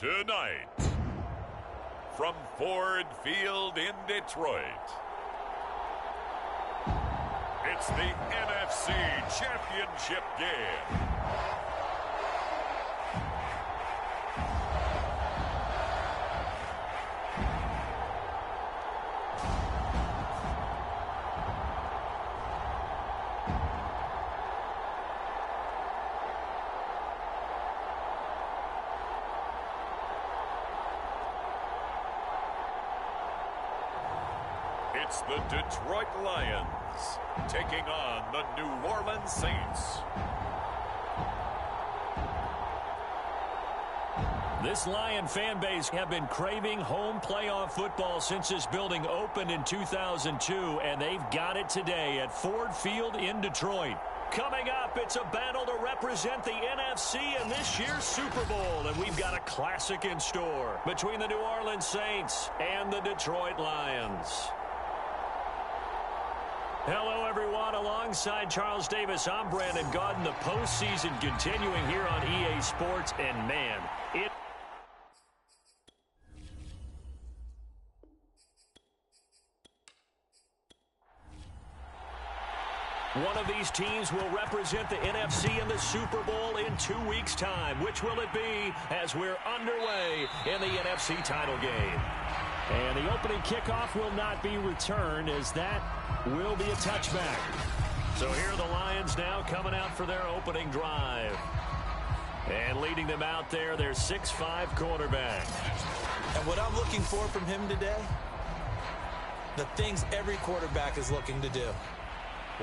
Tonight, from Ford Field in Detroit, it's the NFC Championship game. It's the Detroit Lions taking on the New Orleans Saints. This Lion fan base have been craving home playoff football since this building opened in 2002, and they've got it today at Ford Field in Detroit. Coming up, it's a battle to represent the NFC in this year's Super Bowl, and we've got a classic in store between the New Orleans Saints and the Detroit Lions. Hello, everyone. Alongside Charles Davis, I'm Brandon Gaudin. The postseason continuing here on EA Sports, and man, one of these teams will represent the NFC in the Super Bowl in 2 weeks' time. Which will it be as we're underway in the NFC title game? And the opening kickoff will not be returned, as that will be a touchback. So here are the Lions now coming out for their opening drive. And leading them out there, their 6'5" quarterback. And what I'm looking for from him today, the things every quarterback is looking to do.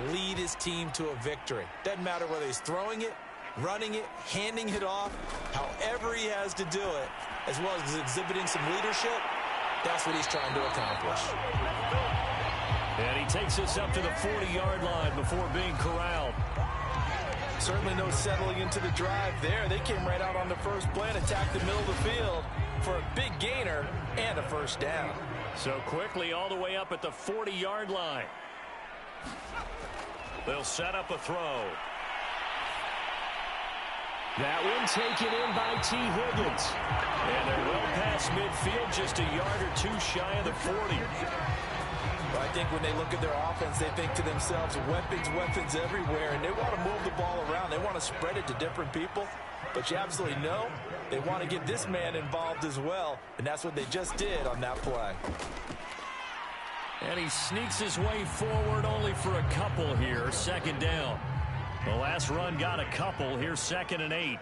Lead his team to a victory. Doesn't matter whether he's throwing it, running it, handing it off, however he has to do it, as well as exhibiting some leadership. That's what he's trying to accomplish. And he takes us up to the 40-yard line before being corralled. Certainly no settling into the drive there. They came right out on the first play and attacked the middle of the field for a big gainer and a first down. So quickly all the way up at the 40-yard line. They'll set up a throw. That one taken in by T. Higgins. And they're well past midfield, just a yard or two shy of the 40. Well, I think when they look at their offense, they think to themselves, weapons everywhere, and they want to move the ball around. They want to spread it to different people. But you absolutely know they want to get this man involved as well, and that's what they just did on that play. And he sneaks his way forward only for a couple here, second down. The last run got a couple. Here's 2nd and 8.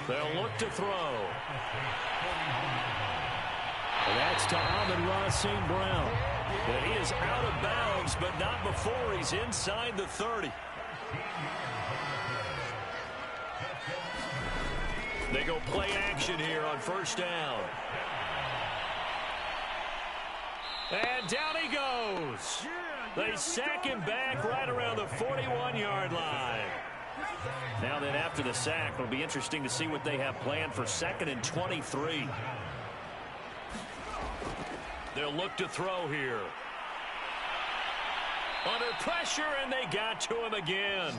They'll look to throw. And that's to Amon-Ra St. Brown. And he is out of bounds, but not before he's inside the 30. They go play action here on first down. And down he goes. They sack him back right around the 41-yard line. Now then, after the sack, it'll be interesting to see what they have planned for 2nd and 23. They'll look to throw here. Under pressure, and they got to him again.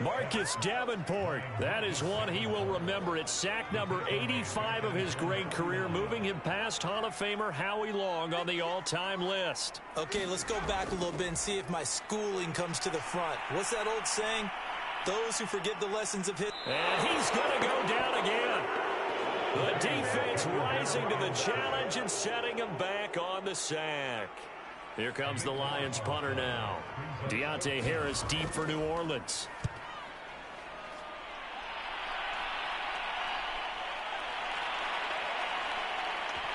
Marcus Davenport. That is one he will remember. It's sack number 85 of his great career, moving him past Hall of Famer Howie Long on the all-time list. Okay, let's go back a little bit and see if my schooling comes to the front. What's that old saying? Those who forget the lessons of history. And he's going to go down again. The defense rising to the challenge and setting him back on the sack. Here comes the Lions punter now. Deontay Harris deep for New Orleans.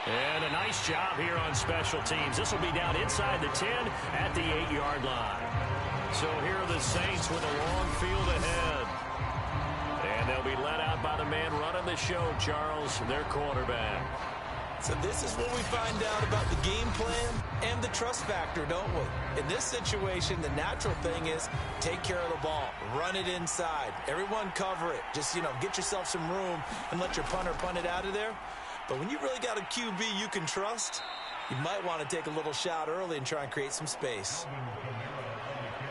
And a nice job here on special teams. This will be down inside the 10 at the 8-yard line. So here are the Saints with a long field ahead. And they'll be let out by the man running the show, Charles, their quarterback. So this is what we find out about the game plan and the trust factor, don't we? In this situation, the natural thing is take care of the ball, run it inside, everyone cover it. Just, get yourself some room and let your punter punt it out of there. But when you really got a QB you can trust, you might want to take a little shot early and try and create some space.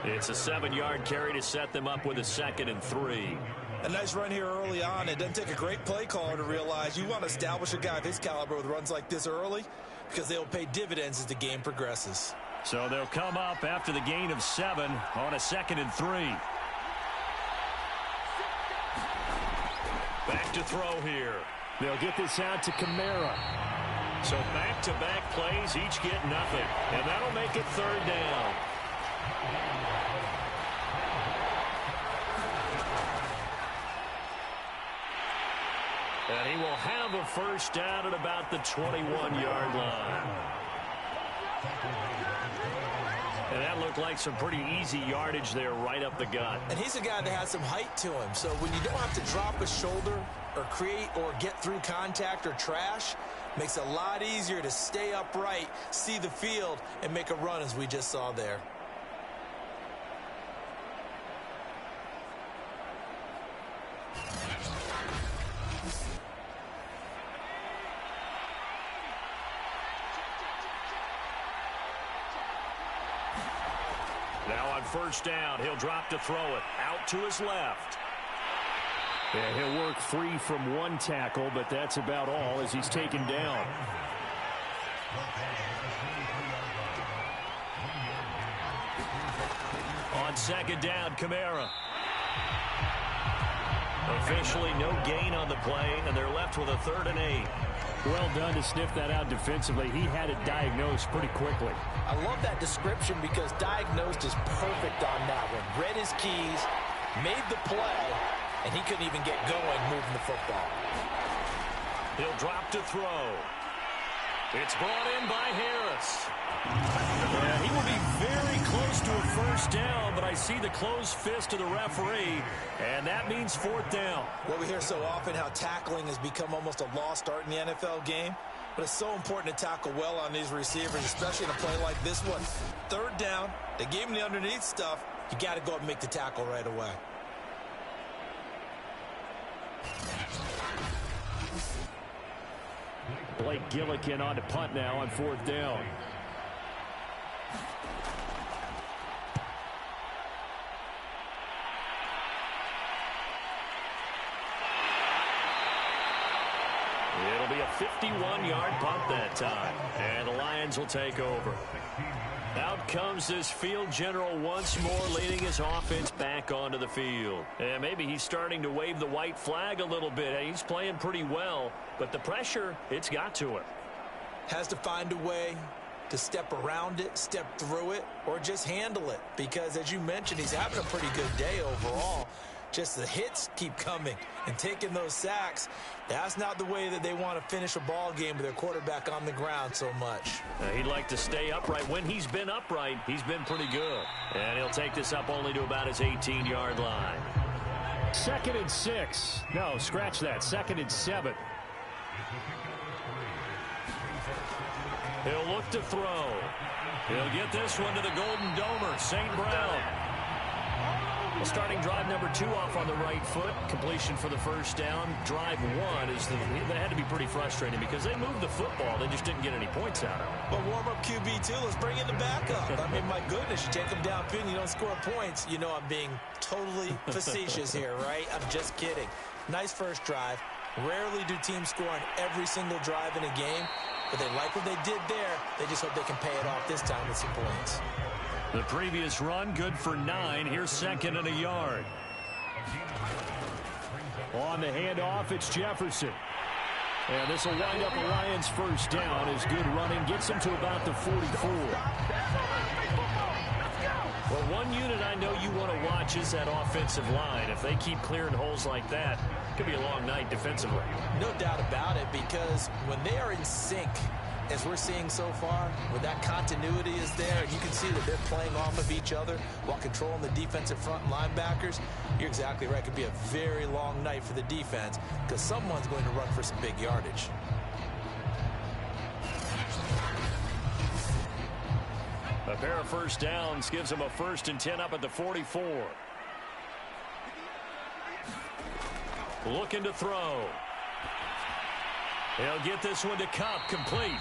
It's a 7-yard carry to set them up with a 2nd and 3. A nice run here early on. It doesn't take a great play caller to realize you want to establish a guy of his caliber with runs like this early because they'll pay dividends as the game progresses. So they'll come up after the gain of 7 on a 2nd and 3. Back to throw here. They'll get this out to Kamara. So back-to-back plays, each get nothing. And that'll make it 3rd down. And he will have a 1st down at about the 21-yard line. And that looked like some pretty easy yardage there right up the gut. And he's a guy that has some height to him. So when you don't have to drop a shoulder or create or get through contact or trash, makes it a lot easier to stay upright, see the field, and make a run as we just saw there. Now on 1st down, he'll drop to throw it out to his left. Yeah, he'll work free from 1 tackle, but that's about all as he's taken down. On 2nd down, Kamara. Officially no gain on the play, and they're left with a 3rd and 8. Well done to sniff that out defensively. He had it diagnosed pretty quickly. I love that description because diagnosed is perfect on that one. Read his keys, made the play, and he couldn't even get going moving the football. He'll drop to throw. It's brought in by Harris. Yeah, he will be very close to a 1st down, but I see the closed fist of the referee, and that means 4th down. Well, we hear so often how tackling has become almost a lost art in the NFL game, but it's so important to tackle well on these receivers, especially in a play like this one. 3rd down, they gave him the underneath stuff. You got to go up and make the tackle right away. Blake Gillikin on to punt now on 4th down. It'll be a 51-yard punt that time, and the Lions will take over. Out comes this field general once more, leading his offense back onto the field. And maybe he's starting to wave the white flag a little bit. He's playing pretty well, but the pressure, it's got to him. Has to find a way to step around it, step through it, or just handle it. Because, as you mentioned, he's having a pretty good day overall. Just the hits keep coming and taking those sacks. That's not the way that they want to finish a ball game with their quarterback on the ground so much. He'd like to stay upright. When he's been upright, he's been pretty good. And he'll take this up only to about his 18-yard line. 2nd and 6. No, scratch that. 2nd and 7. He'll look to throw. He'll get this one to the Golden Domer, St. Brown. Well, starting drive number 2 off on the right foot. Completion for the 1st down. Drive 1 is that had to be pretty frustrating because they moved the football. They just didn't get any points out of it. But warm-up QB2, let's bring in the backup. I mean, my goodness, you take them downfield and you don't score points. You know I'm being totally facetious here, right? I'm just kidding. Nice first drive. Rarely do teams score on every single drive in a game, but they like what they did there. They just hope they can pay it off this time with some points. The previous run, good for 9. Here's 2nd and a yard. On the handoff, it's Jefferson. And this will wind up a Lions 1st down as good running gets them to about the 44. Well, one unit I know you want to watch is that offensive line. If they keep clearing holes like that, it could be a long night defensively. No doubt about it, because when they are in sync, as we're seeing so far, when that continuity is there, and you can see that they're playing off of each other while controlling the defensive front and linebackers, you're exactly right. It could be a very long night for the defense because someone's going to run for some big yardage. A pair of 1st downs gives them a 1st and 10 up at the 44. Looking to throw. He'll get this one to Cup, complete.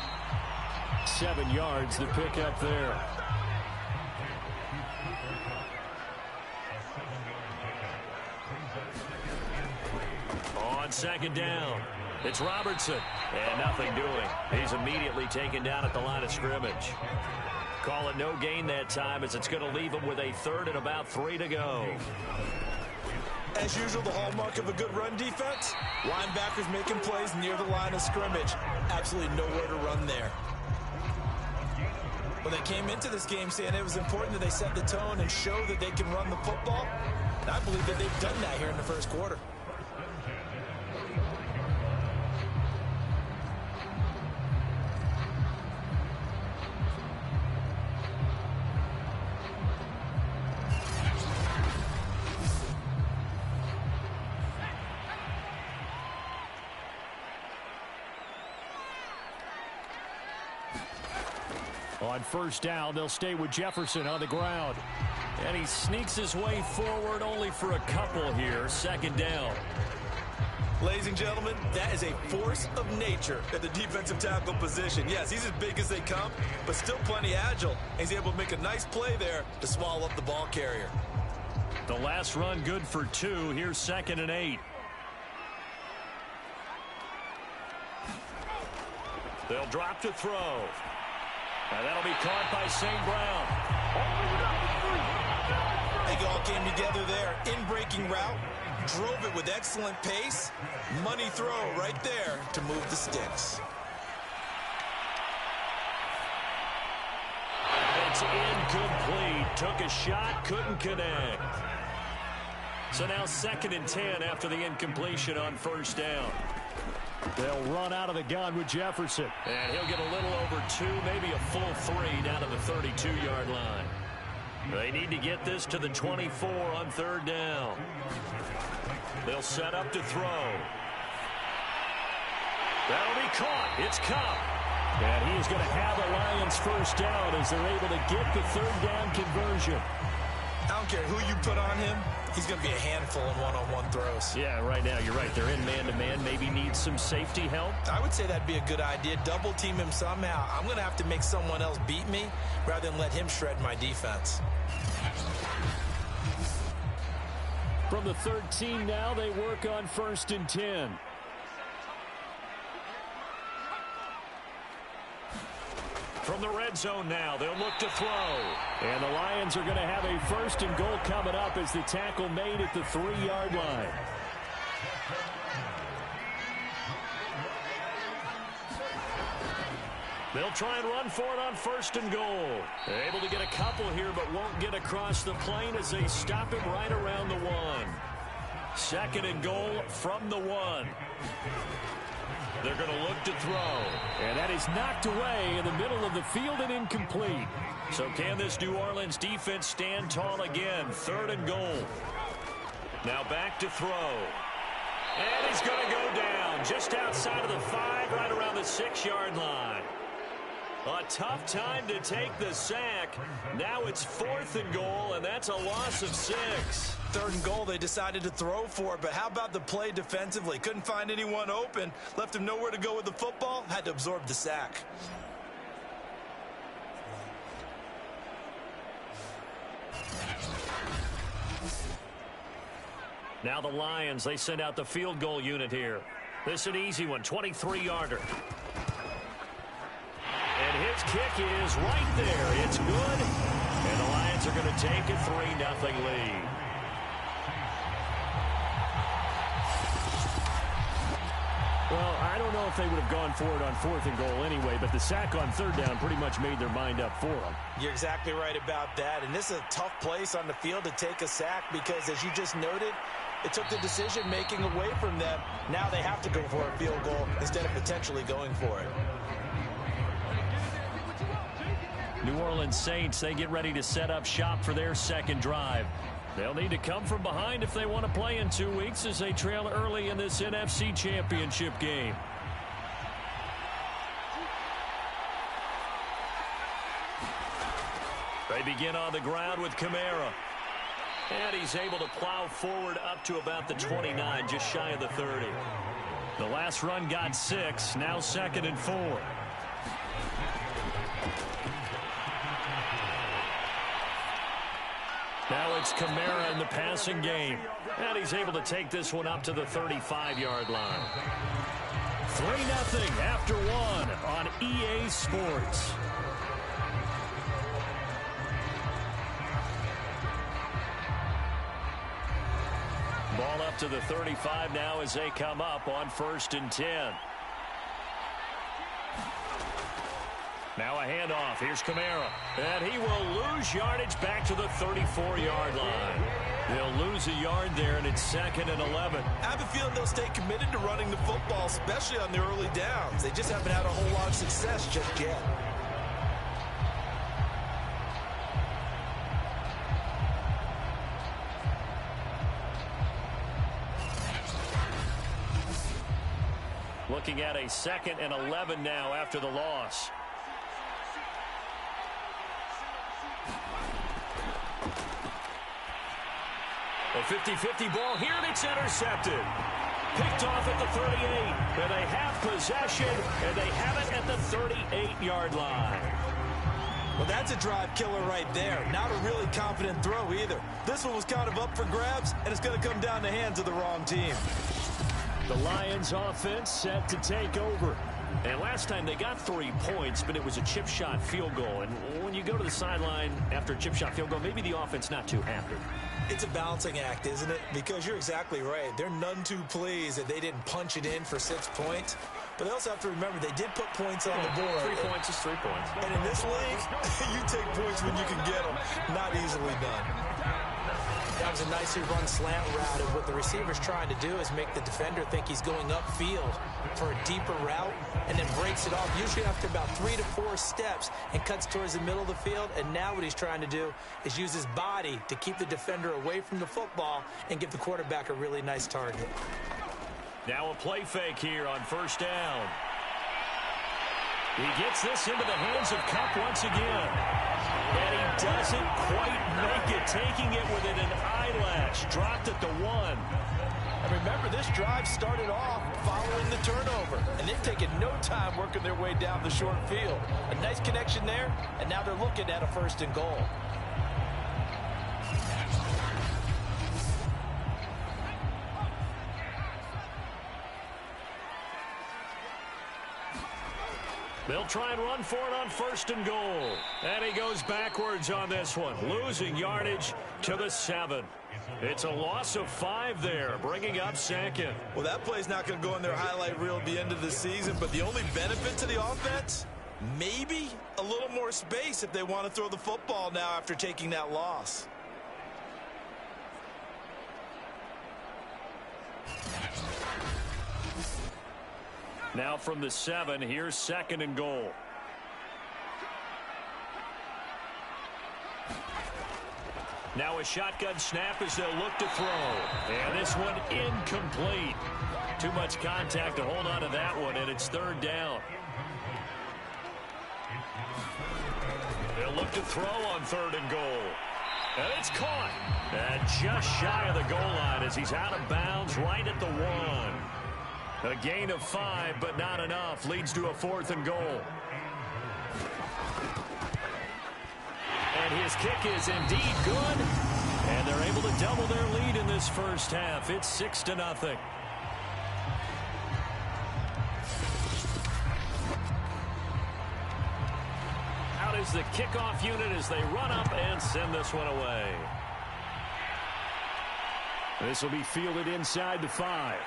7 yards, the pick up there. on second down. It's Robertson, and nothing doing. He's immediately taken down at the line of scrimmage. Call it no gain that time, as it's going to leave him with a third and about 3 to go. As usual, the hallmark of a good run defense, linebackers making plays near the line of scrimmage. Absolutely nowhere to run there. Well, they came into this game saying it was important that they set the tone and show that they can run the football. And I believe that they've done that here in the first quarter. On first down, they'll stay with Jefferson on the ground. And he sneaks his way forward only for a couple here. Second down. Ladies and gentlemen, that is a force of nature at the defensive tackle position. Yes, he's as big as they come, but still plenty agile. He's able to make a nice play there to swallow up the ball carrier. The last run good for 2. Here's 2nd and 8. They'll drop to throw. And that'll be caught by St. Brown. They all came together there. In-breaking route. Drove it with excellent pace. Money throw right there to move the sticks. It's incomplete. Took a shot, couldn't connect. So now 2nd and 10 after the incompletion on first down. They'll run out of the gun with Jefferson. And he'll get a little over 2, maybe a full 3 down to the 32-yard line. They need to get this to the 24 on 3rd down. They'll set up to throw. That'll be caught. It's Cup. And he is going to have a Lions first down as they're able to get the 3rd down conversion. I don't care who you put on him. He's going to be a handful in one-on-one throws. Yeah, right now, you're right. They're in man-to-man. Maybe need some safety help. I would say that'd be a good idea. Double team him somehow. I'm going to have to make someone else beat me rather than let him shred my defense. From the 13 now, they work on 1st and 10. From the red zone now, they'll look to throw. And the Lions are going to have a 1st and goal coming up as the tackle made at the 3-yard line. They'll try and run for it on 1st and goal. They're able to get a couple here, but won't get across the plane as they stop him right around the 1. 2nd and goal from the 1. They're going to look to throw. And that is knocked away in the middle of the field and incomplete. So can this New Orleans defense stand tall again? 3rd and goal. Now back to throw. And he's going to go down just outside of the 5, right around the 6-yard line. A tough time to take the sack. Now it's 4th and goal, and that's a loss of 6. 3rd and goal, they decided to throw for it, but how about the play defensively? Couldn't find anyone open, left him nowhere to go with the football, had to absorb the sack. Now the Lions, they send out the field goal unit here. This is an easy one, 23-yarder. And his kick is right there. It's good. And the Lions are going to take a 3-0 lead. Well, I don't know if they would have gone for it on 4th and goal anyway, but the sack on 3rd down pretty much made their mind up for them. You're exactly right about that. And this is a tough place on the field to take a sack because, as you just noted, it took the decision-making away from them. Now they have to go for a field goal instead of potentially going for it. New Orleans Saints, they get ready to set up shop for their 2nd drive. They'll need to come from behind if they want to play in 2 weeks as they trail early in this NFC Championship game. They begin on the ground with Kamara. And he's able to plow forward up to about the 29, just shy of the 30. The last run got 6, now 2nd and 4. Now it's It's Kamara in the passing game. And he's able to take this one up to the 35-yard line. 3-0 after one on EA Sports. Ball up to the 35 now as they come up on 1st and 10. Now a handoff. Here's Kamara. And he will lose yardage back to the 34-yard line. They'll lose a yard there, and it's 2nd and 11. I have a feeling they'll stay committed to running the football, especially on the early downs. They just haven't had a whole lot of success just yet. Looking at a 2nd and 11 now after the loss. A 50-50 ball here, and it's intercepted. Picked off at the 38, and they have possession, and they have it at the 38-yard line. Well, that's a drive killer right there. Not a really confident throw either. This one was kind of up for grabs, and it's going to come down the hands of the wrong team. The Lions offense set to take over. And last time they got 3 points, but it was a chip shot field goal. And when you go to the sideline after a chip shot field goal, maybe the offense not too happy. It's a balancing act, isn't it? Because you're exactly right. They're none too pleased that they didn't punch it in for 6 points. But they also have to remember they did put points on the board. 3 points is 3 points. And in this league, you take points when you can get them. Not easily done. That was a nicely run slant route, and what the receiver's trying to do is make the defender think he's going upfield for a deeper route, and then breaks it off, usually after about 3 to 4 steps, and cuts towards the middle of the field. And now what he's trying to do is use his body to keep the defender away from the football and give the quarterback a really nice target. Now a play fake here on 1st down. He gets this into the hands of Cup once again. And he doesn't quite make it, taking it within an eyelash. Dropped at the 1. And remember, this drive started off following the turnover, and they've taken no time working their way down the short field. A nice connection there, and now they're looking at a 1st and goal. They'll try and run for it on 1st and goal. And he goes backwards on this one, losing yardage to the 7. It's a loss of 5 there, bringing up 2nd. Well, that play's not going to go in their highlight reel at the end of the season, but the only benefit to the offense, maybe a little more space if they want to throw the football now after taking that loss. Now from the 7, here's 2nd and goal. Now a shotgun snap as they'll look to throw. And this one incomplete. Too much contact to hold on to that one, and it's 3rd down. They'll look to throw on 3rd and goal. And it's caught. And just shy of the goal line as he's out of bounds right at the 1. A gain of 5, but not enough. Leads to a 4th and goal. And his kick is indeed good. And they're able to double their lead in this first half. It's 6-0. Out is the kickoff unit as they run up and send this one away. This will be fielded inside the 5.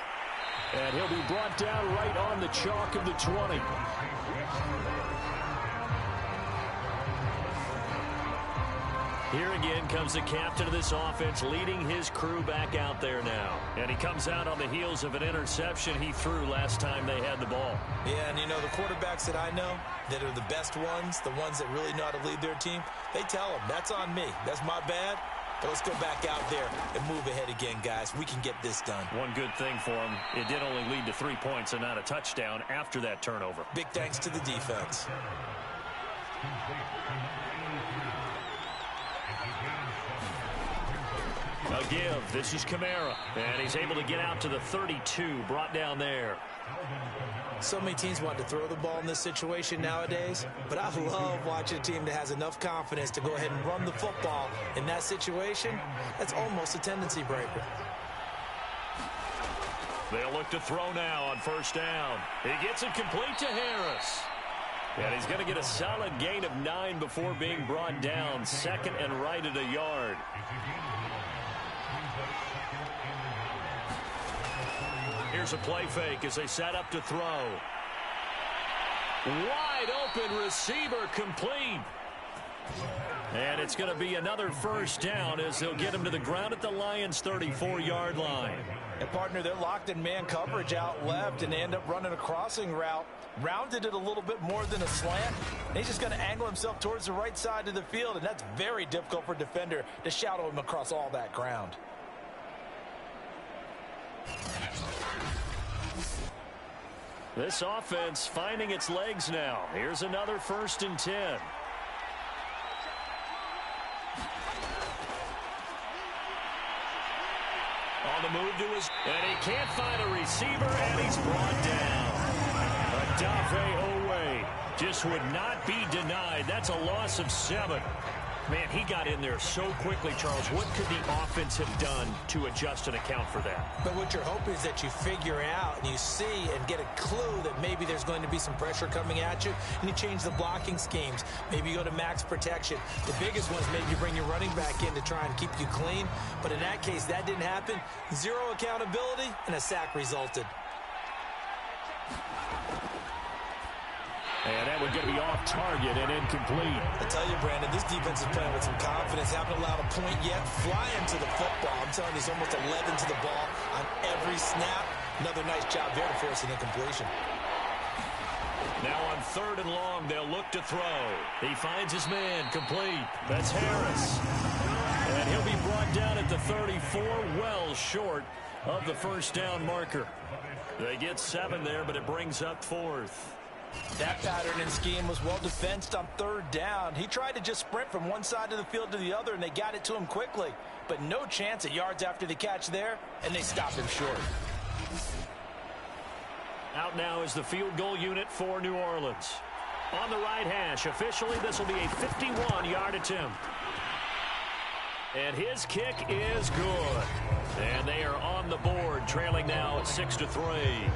And he'll be brought down right on the chalk of the 20. Here again comes the captain of this offense, leading his crew back out there now. And he comes out on the heels of an interception he threw last time they had the ball. Yeah, and you know, the quarterbacks that I know that are the best ones, the ones that really know how to lead their team, they tell them, that's on me. That's my bad. But let's go back out there and move ahead again, guys. We can get this done. One good thing for him, it did only lead to 3 points and not a touchdown after that turnover. Big thanks to the defense. A give. This is Kamara. And he's able to get out to the 32, brought down there. So many teams want to throw the ball in this situation nowadays, but I love watching a team that has enough confidence to go ahead and run the football in that situation. That's almost a tendency breaker. They'll look to throw now on first down. He gets it complete to Harris. And he's going to get a solid gain of 9 before being brought down. Second and right at a yard. Here's a play fake as they set up to throw. Wide open receiver complete. And it's going to be another first down as they'll get him to the ground at the Lions' 34-yard line. And, partner, they're locked in man coverage out left, and they end up running a crossing route. Rounded it a little bit more than a slant. And he's just going to angle himself towards the right side of the field, and that's very difficult for a defender to shadow him across all that ground. This offense finding its legs now. Here's another 1st and 10. On the move to his, and he can't find a receiver, and he's brought down. Adafe Owe just would not be denied. That's a loss of 7. Man, he got in there so quickly, Charles. What could the offense have done to adjust and account for that? But what you're hoping is that you figure out and you see and get a clue that maybe there's going to be some pressure coming at you, and you change the blocking schemes. Maybe you go to max protection. The biggest one is maybe you bring your running back in to try and keep you clean. But in that case, that didn't happen. 0 accountability, and a sack resulted. And that would get to be off target and incomplete. I tell you, Brandon, this defense is playing with some confidence. Haven't allowed a point yet. Flying to the football. I'm telling you, it's almost 11 to the ball on every snap. Another nice job there to force an incompletion. Now on 3rd and long, they'll look to throw. He finds his man complete. That's Harris. And he'll be brought down at the 34, well short of the first down marker. They get 7 there, but it brings up 4th. That pattern and scheme was well defensed on 3rd down. He tried to just sprint from one side of the field to the other, and they got it to him quickly. But no chance at yards after the catch there, and they stopped him short. Out now is the field goal unit for New Orleans. On the right hash, officially this will be a 51-yard attempt. And his kick is good. And they are on the board, trailing now at 6-3.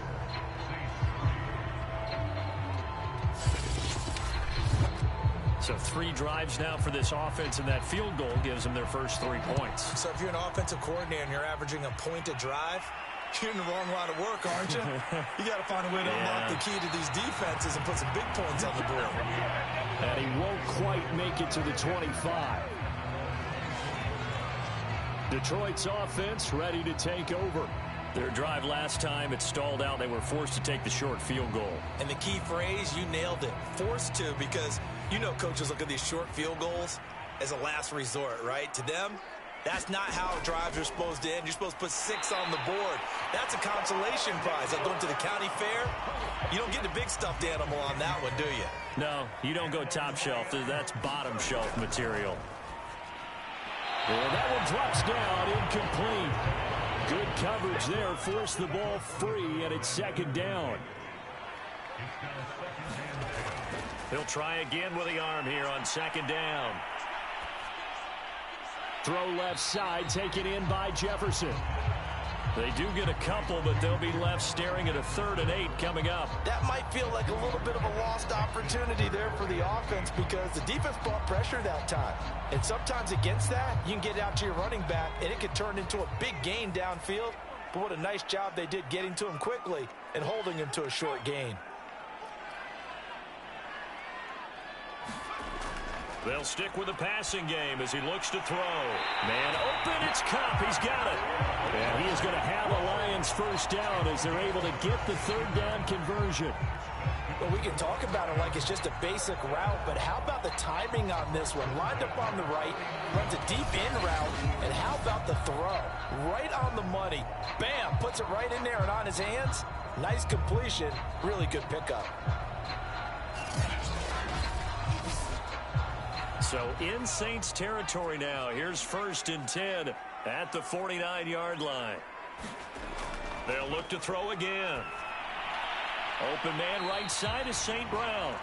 So 3 drives now for this offense, and that field goal gives them their first 3 points. So if you're an offensive coordinator and you're averaging a point a drive, you're in the wrong line of work, aren't you? You got to find a way to unlock the key to these defenses and put some big points on the board. And he won't quite make it to the 25. Detroit's offense ready to take over. Their drive last time, it stalled out. They were forced to take the short field goal. And the key phrase, you nailed it. Forced to, because you know coaches look at these short field goals as a last resort, right? To them, that's not how drives are supposed to end. You're supposed to put 6 on the board. That's a consolation prize. Like going to the county fair, you don't get the big stuffed animal on that one, do you? No, you don't go top shelf. That's bottom shelf material. Well, that one drops down, incomplete. Good coverage there, forced the ball free, and it's 2nd down. They'll try again with the arm here on 2nd down. Throw left side, taken in by Jefferson. They do get a couple, but they'll be left staring at a 3rd and 8 coming up. That might feel like a little bit of a lost opportunity there for the offense because the defense brought pressure that time. And sometimes against that, you can get out to your running back, and it could turn into a big gain downfield. But what a nice job they did getting to him quickly and holding him to a short gain. They'll stick with the passing game as he looks to throw. Man open, it's Cup. He's got it. And he is going to have a Lions first down as they're able to get the 3rd down conversion. Well, we can talk about it like it's just a basic route, but how about the timing on this one? Lined up on the right, runs a deep in route, and how about the throw? Right on the money. Bam, puts it right in there and on his hands. Nice completion, really good pickup. So in Saints territory now. Here's 1st and 10 at the 49-yard line. They'll look to throw again. Open man right side is St. Brown.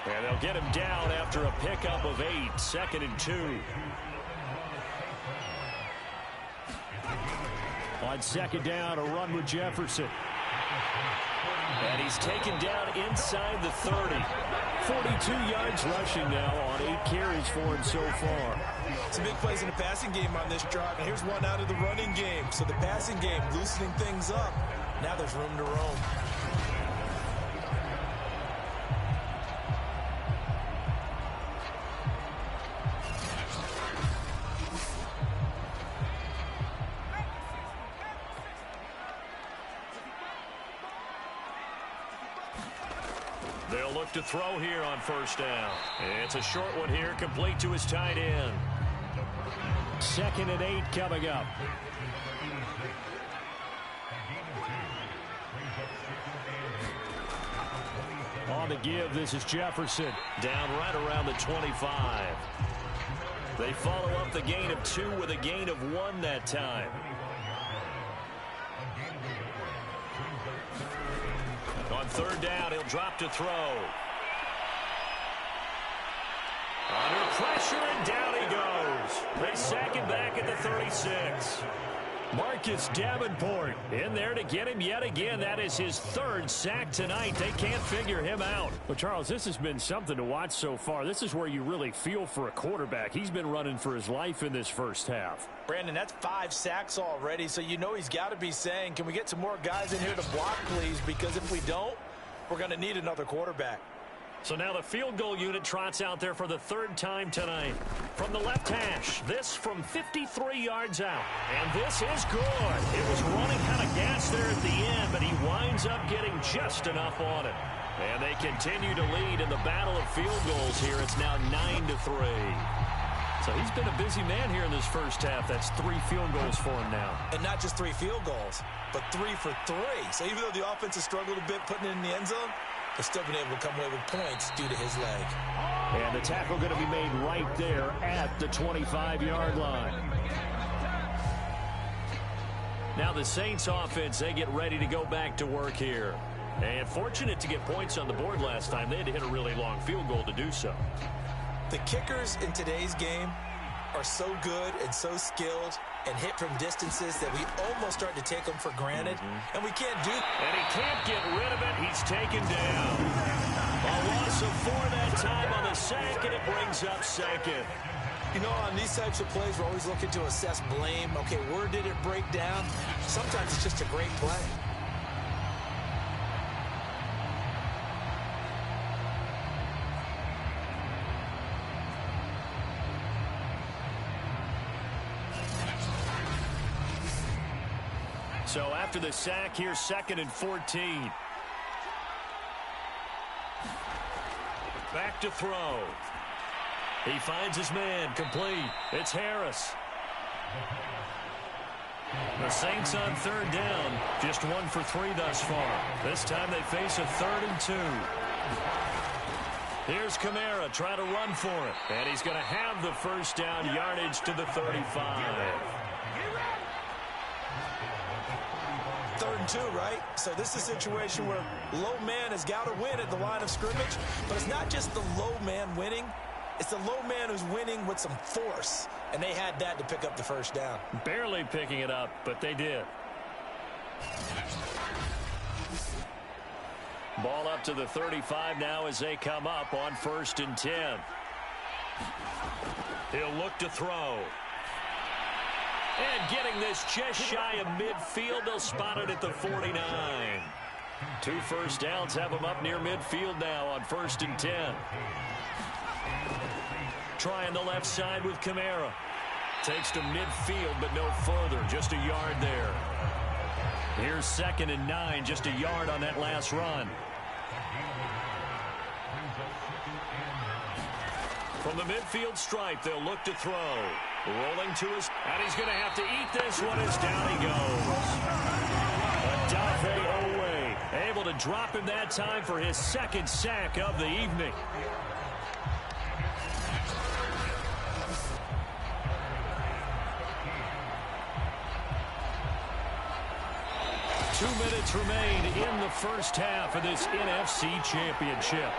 And they'll get him down after a pickup of 8, 2nd and 2. On 2nd down, a run with Jefferson. And he's taken down inside the 30. 42 yards rushing now on 8 carries for him so far. Some big plays in the passing game on this drive, and here's one out of the running game. So the passing game loosening things up. Now there's room to roam. They'll look to throw here on 1st down. It's a short one here, complete to his tight end. 2nd and 8 coming up. On the give, this is Jefferson. Down right around the 25. They follow up the gain of 2 with a gain of 1 that time. On 3rd down, he'll drop to throw. Under pressure, and down he goes. They sack him back at the 36. Marcus Davenport in there to get him yet again. That is his 3rd sack tonight. They can't figure him out. Well, Charles, this has been something to watch so far. This is where you really feel for a quarterback. He's been running for his life in this first half. Brandon, that's 5 sacks already, so you know he's got to be saying, can we get some more guys in here to block, please? Because if we don't, we're going to need another quarterback. So now the field goal unit trots out there for the 3rd time tonight. From the left hash, this from 53 yards out. And this is good. It was running kind of gas there at the end, but he winds up getting just enough on it. And they continue to lead in the battle of field goals here. It's now 9-3. So he's been a busy man here in this first half. That's 3 field goals for him now. And not just 3 field goals, but 3 for 3. So even though the offense has struggled a bit putting it in the end zone, they've still been able to come away with points due to his leg. And the tackle going to be made right there at the 25-yard line. Now the Saints offense, they get ready to go back to work here. And fortunate to get points on the board last time. They had to hit a really long field goal to do so. The kickers in today's game are so good and so skilled and hit from distances that we almost start to take them for granted, and we can't do that. And he can't get rid of it. He's taken down. A loss of 4 that time on the sack, and it brings up 2nd. You know, on these types of plays, we're always looking to assess blame. Okay, where did it break down? Sometimes it's just a great play. So after the sack, here's 2nd and 14. Back to throw. He finds his man, complete. It's Harris. The Saints on 3rd down, just 1 for 3 thus far. This time they face a 3rd and 2. Here's Kamara trying to run for it. And he's going to have the 1st down, yardage to the 35. 3rd and 2, right? So this is a situation where low man has got to win at the line of scrimmage, but it's not just the low man winning. It's the low man who's winning with some force, and they had that to pick up the 1st down. Barely picking it up, but they did. Ball up to the 35 now as they come up on 1st and 10. He'll look to throw. And getting this just shy of midfield, they'll spot it at the 49. 2 1st downs have them up near midfield now on 1st and 10. Trying the left side with Kamara. Takes to midfield, but no further. Just a yard there. Here's 2nd and 9, just a yard on that last run. From the midfield stripe, they'll look to throw. Rolling to his, and he's going to have to eat this one as down he goes. Odafe Owe, able to drop him that time for his 2nd sack of the evening. 2 minutes remain in the first half of this NFC Championship.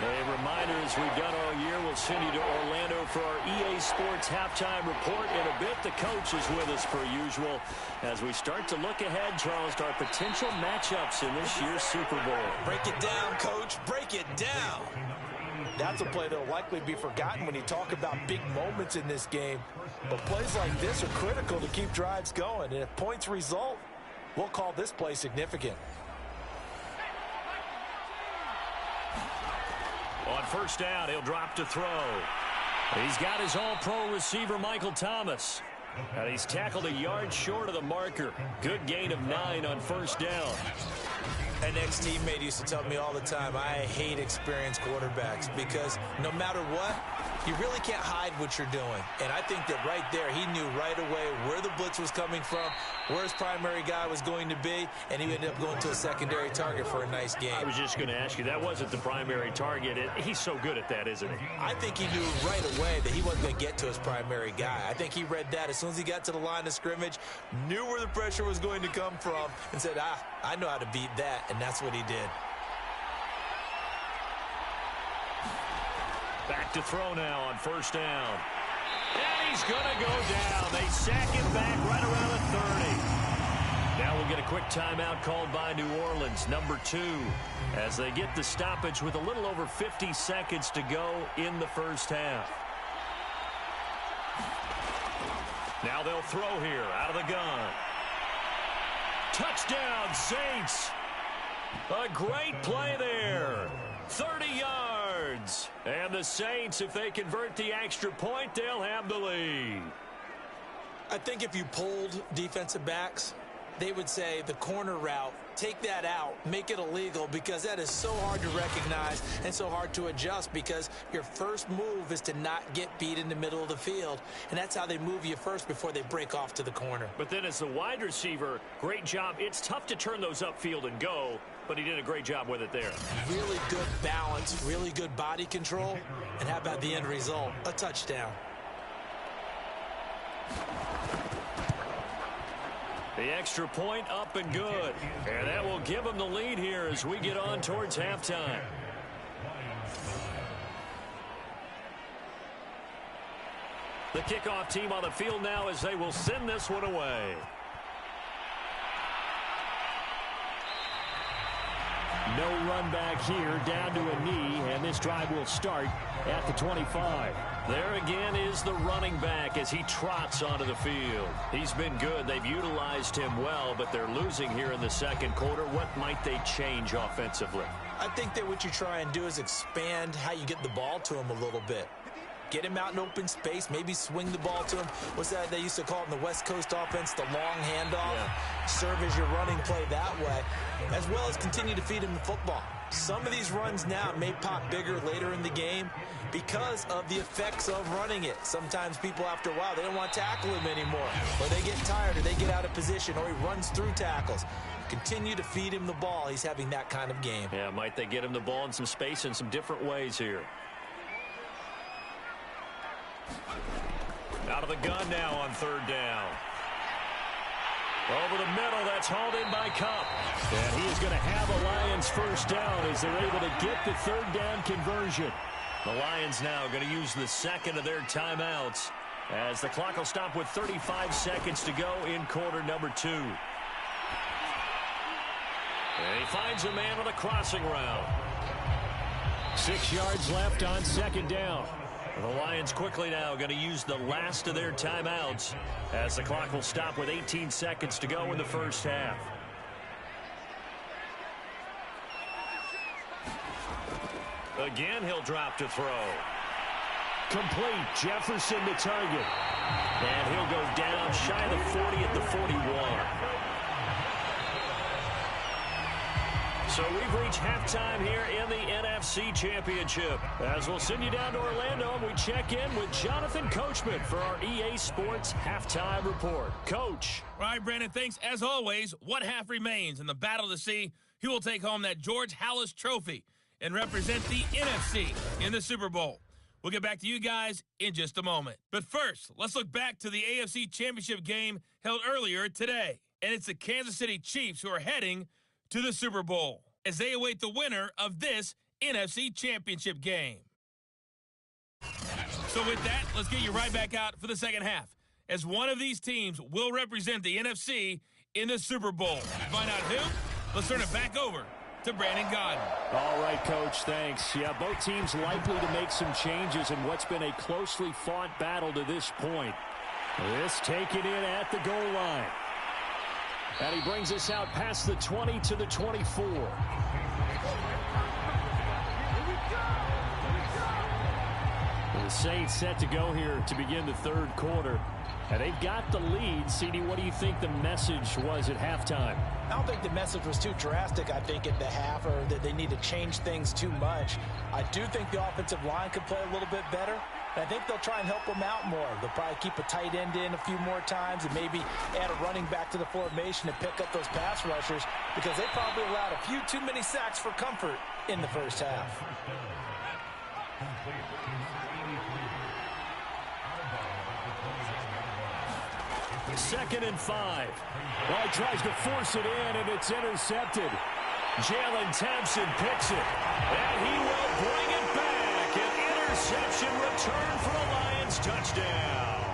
A reminder, as we've done all year, we'll send you to Orlando for our EA Sports halftime report in a bit. The coach is with us per usual as we start to look ahead, Charles, to our potential matchups in this year's Super Bowl. Break it down, Coach. Break it down. That's a play that will likely be forgotten when you talk about big moments in this game. But plays like this are critical to keep drives going. And if points result, we'll call this play significant. On first down, he'll drop to throw. He's got his all-pro receiver, Michael Thomas. And he's tackled a yard short of the marker. Good gain of 9 on first down. An ex-teammate used to tell me all the time, I hate experienced quarterbacks because no matter what, you really can't hide what you're doing. And I think that right there, he knew right away where the blitz was coming from, where his primary guy was going to be, and he ended up going to a secondary target for a nice game. I was just going to ask you, that wasn't the primary target. He's so good at that, isn't he? I think he knew right away that he wasn't going to get to his primary guy. I think he read that as soon as he got to the line of scrimmage, knew where the pressure was going to come from, and said, I know how to beat that, and that's what he did. Back to throw now on first down. And he's going to go down. They sack him back right around the 30. Now we'll get a quick timeout called by New Orleans, number 2, as they get the stoppage with a little over 50 seconds to go in the first half. Now they'll throw here out of the gun. Touchdown, Saints. A great play there. 30 yards. And the Saints, if they convert the extra point, they'll have the lead. I think if you polled defensive backs, they would say the corner route, take that out, make it illegal, because that is so hard to recognize and so hard to adjust, because your first move is to not get beat in the middle of the field, and that's how they move you first before they break off to the corner. But then as the wide receiver, great job. It's tough to turn those upfield and go, but he did a great job with it there. Really good balance, really good body control, and how about the end result? A touchdown. The extra point up and good. And that will give them the lead here as we get on towards halftime. The kickoff team on the field now as they will send this one away. No run back here, down to a knee, and this drive will start at the 25. There again is the running back as he trots onto the field. He's been good. They've utilized him well, but they're losing here in the second quarter. What might they change offensively? I think that what you try and do is expand how you get the ball to him a little bit. Get him out in open space, maybe swing the ball to him. What's that they used to call it in the West Coast offense, the long handoff? Yeah. Serve as your running play that way, as well as continue to feed him the football. Some of these runs now may pop bigger later in the game because of the effects of running it. Sometimes people, after a while, they don't want to tackle him anymore, or they get tired, or they get out of position, or he runs through tackles. Continue to feed him the ball. He's having that kind of game. Yeah, might they get him the ball in some space in some different ways here. Out of the gun now on third down. Over the middle, that's hauled in by Cup. And he is going to have a Lions first down as they're able to get the third down conversion. The Lions now going to use the second of their timeouts as the clock will stop with 35 seconds to go in quarter number 2. And he finds a man on a crossing route. 6 yards left on second down. The Lions quickly now going to use the last of their timeouts as the clock will stop with 18 seconds to go in the first half. Again, he'll drop to throw. Complete. Jefferson the target. And he'll go down shy of the 40 at the 41. So we've reached halftime here in the NFC Championship. As we'll send you down to Orlando, and we check in with Jonathan Coachman for our EA Sports Halftime Report. Coach. All right, Brandon, thanks. As always, one half remains in the battle to see who will take home that George Halas Trophy and represent the NFC in the Super Bowl. We'll get back to you guys in just a moment. But first, let's look back to the AFC Championship game held earlier today. and it's the Kansas City Chiefs who are heading to the Super Bowl as they await the winner of this NFC Championship game. So with that, let's get you right back out for the second half, as one of these teams will represent the NFC in the Super Bowl. To find out who, let's turn it back over to Brandon Godden. All right, Coach, thanks. Yeah, both teams likely to make some changes in what's been a closely fought battle to this point. This taken in at the goal line. And he brings us out past the 20 to the 24. The Saints set to go here to begin the third quarter. And they've got the lead. CD, what do you think the message was at halftime? I don't think the message was too drastic, I think, at the half, or that they need to change things too much. I do think the offensive line could play a little bit better. And I think they'll try and help them out more. They'll probably keep a tight end in a few more times and maybe add a running back to the formation and pick up those pass rushers, because they probably allowed a few too many sacks for comfort in the first half. Second and 5. Well, he tries to force it in, and it's intercepted. Jalen Thompson picks it, and he will bring it back. An interception return for a Lions touchdown.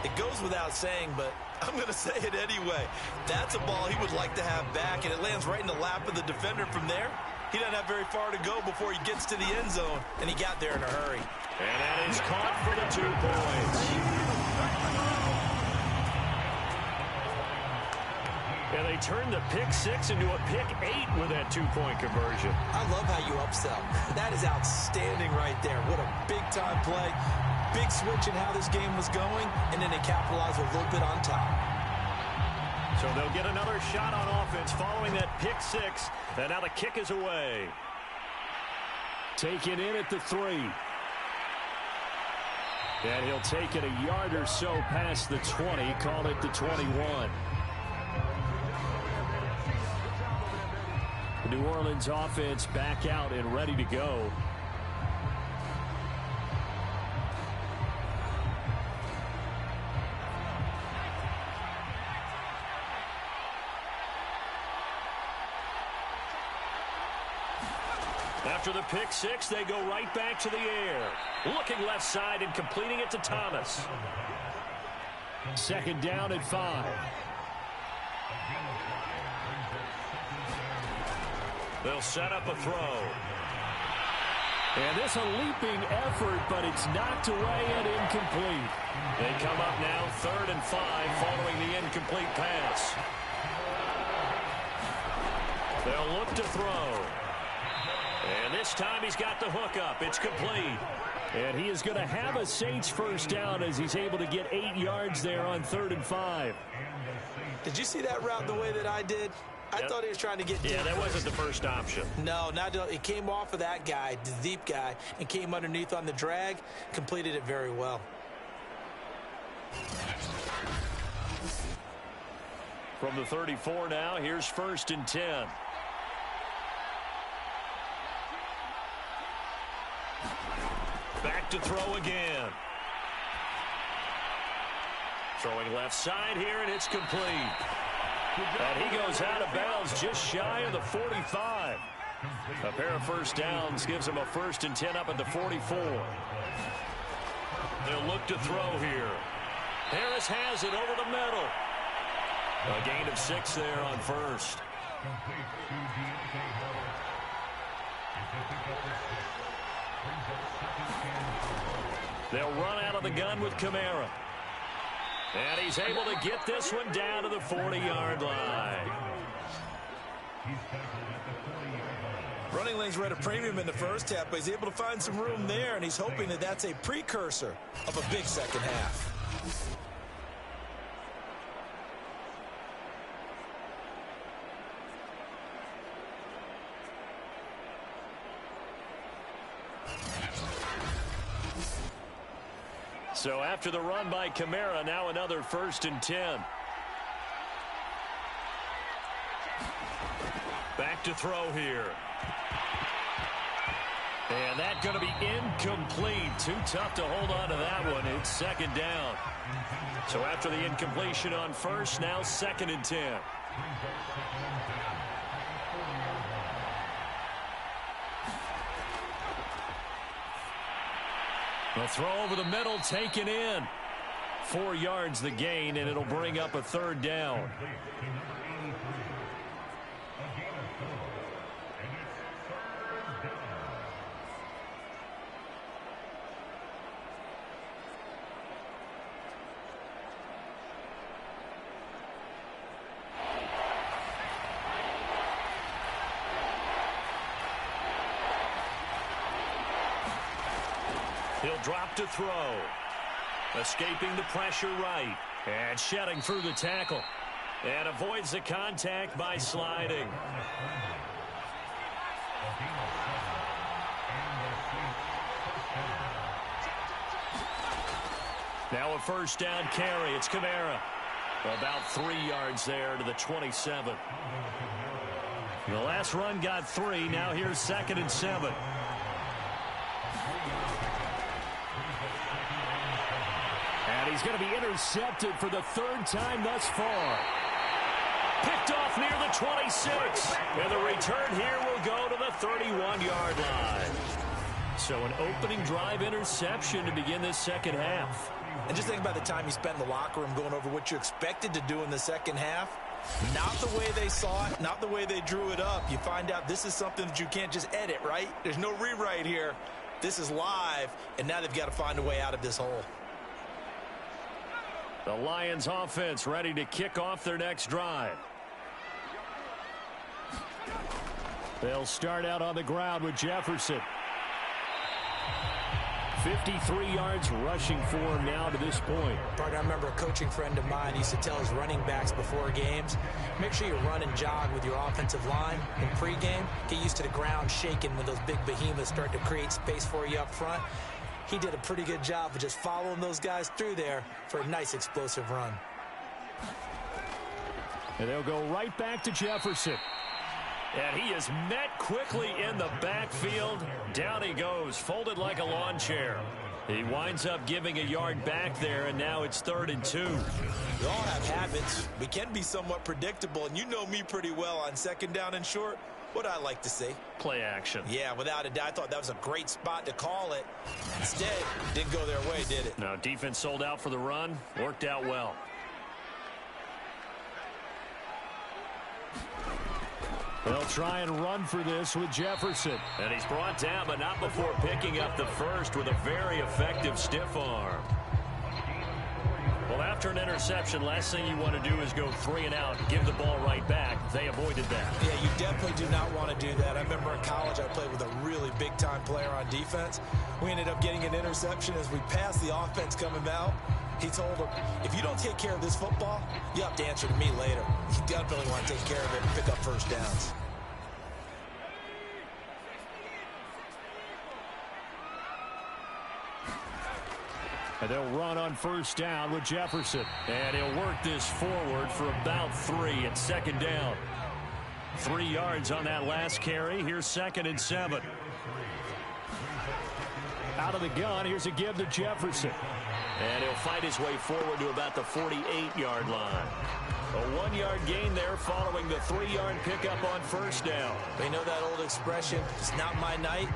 It goes without saying, but I'm going to say it anyway. That's a ball he would like to have back, and it lands right in the lap of the defender from there. He doesn't have very far to go before he gets to the end zone, and he got there in a hurry. And that is caught for the 2 points. And they turned the pick 6 into a pick 8 with that 2-point conversion. I love how you upsell. That is outstanding right there. What a big-time play. Big switch in how this game was going, and then they capitalized a little bit on top. So they'll get another shot on offense following that pick 6. And now the kick is away. Taken in at the 3. And he'll take it a yard or so past the 20. Call it the 21. The New Orleans offense back out and ready to go. After the pick 6, they go right back to the air. Looking left side and completing it to Thomas. Second down at 5. They'll set up a throw. And this a leaping effort, but it's knocked away and incomplete. They come up now 3rd and 5 following the incomplete pass. They'll look to throw. And this time he's got the hook up. It's complete. And he is going to have a Saints first down as he's able to get 8 yards there on 3rd and 5. Did you see that route the way that I did? I thought he was trying to get deep. Yeah, that wasn't the first option. No, it came off of that guy, the deep guy, and came underneath on the drag, completed it very well. From the 34 now, here's 1st and 10. Back to throw again. Throwing left side here, and it's complete. And he goes out of bounds just shy of the 45. A pair of first downs gives him a 1st and 10 up at the 44. They'll look to throw here. Harris has it over the middle. A gain of 6 there on 1st. They'll run out of the gun with Kamara. And he's able to get this one down to the 40-yard line. Running lanes were at a premium in the first half, but he's able to find some room there, and he's hoping that that's a precursor of a big second half. So after the run by Kamara, now another 1st and 10. Back to throw here. And that's going to be incomplete. Too tough to hold on to that one. It's second down. So after the incompletion on first, now 2nd and 10. The throw over the middle, taken in. 4 yards the gain, and it'll bring up a 3rd down. He'll drop to throw. Escaping the pressure right. And shedding through the tackle. And avoids the contact by sliding. Now a first down carry. It's Kamara. About 3 yards there to the 27. The last run got 3. Now here's 2nd and 7. And he's going to be intercepted for the 3rd time thus far. Picked off near the 26. And the return here will go to the 31-yard line. So an opening drive interception to begin this second half. And just think about the time you spent in the locker room going over what you expected to do in the second half. Not the way they saw it, not the way they drew it up. You find out this is something that you can't just edit, right? There's no rewrite here. This is live, and now they've got to find a way out of this hole. The Lions offense ready to kick off their next drive. They'll start out on the ground with Jefferson. 53 yards rushing for him now to this point. Partner, I remember a coaching friend of mine used to tell his running backs before games, make sure you run and jog with your offensive line in pregame. Get used to the ground shaking when those big behemoths start to create space for you up front. He did a pretty good job of just following those guys through there for a nice explosive run. And they'll go right back to Jefferson. And he is met quickly in the backfield. Down he goes, folded like a lawn chair. He winds up giving a yard back there, and now it's 3rd and 2. We all have habits. We can be somewhat predictable, and you know me pretty well on 2nd down and short. What I like to see. Play action. Yeah, without a doubt. I thought that was a great spot to call it. Instead, didn't go their way, did it? No, defense sold out for the run. Worked out well. They'll try and run for this with Jefferson. And he's brought down, but not before picking up the first with a very effective stiff arm. Well, after an interception, last thing you want to do is go 3 and out, give the ball right back. They avoided that. Yeah, you definitely do not want to do that. I remember in college I played with a really big-time player on defense. We ended up getting an interception as we passed the offense coming out. He told him, if you don't take care of this football, you have to answer to me later. You definitely want to take care of it and pick up first downs. And they'll run on first down with Jefferson. And he'll work this forward for about 3 at 2nd down. 3 yards on that last carry. Here's 2nd and 7. Out of the gun, here's a give to Jefferson. And he'll fight his way forward to about the 48-yard line. A 1-yard gain there following the 3-yard pickup on first down. They know that old expression, it's not my night.